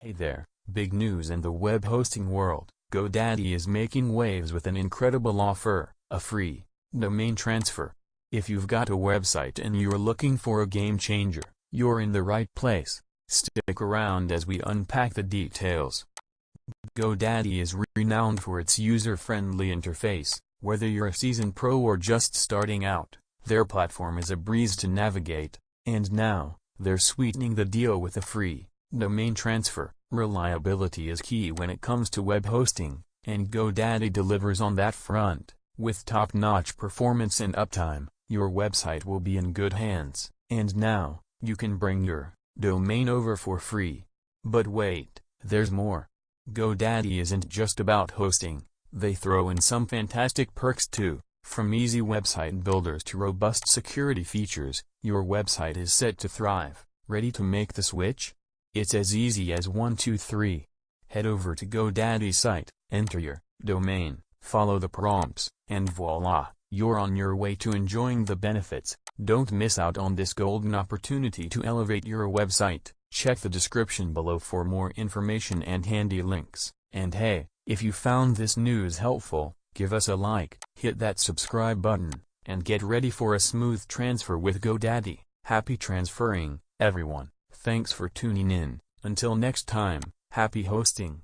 Hey there, big news in the web hosting world. GoDaddy is making waves with an incredible offer, a free domain transfer. If you've got a website and you're looking for a game changer, you're in the right place. Stick around as we unpack the details. GoDaddy is renowned for its user-friendly interface. Whether you're a seasoned pro or just starting out, their platform is a breeze to navigate. And now, they're sweetening the deal with a free domain transfer. Reliability is key when it comes to web hosting, and GoDaddy delivers on that front. With top-notch performance and uptime, your website will be in good hands. And now, you can bring your domain over for free. But wait, there's more. GoDaddy isn't just about hosting, they throw in some fantastic perks too. From easy website builders to robust security features, your website is set to thrive. Ready to make the switch? It's as easy as 1, 2, 3. Head over to GoDaddy's site, enter your domain, follow the prompts, and voila, you're on your way to enjoying the benefits. Don't miss out on this golden opportunity to elevate your website. Check the description below for more information and handy links. And hey, if you found this news helpful, give us a like, hit that subscribe button, and get ready for a smooth transfer with GoDaddy. Happy transferring, everyone. Thanks for tuning in. Until next time, happy hosting.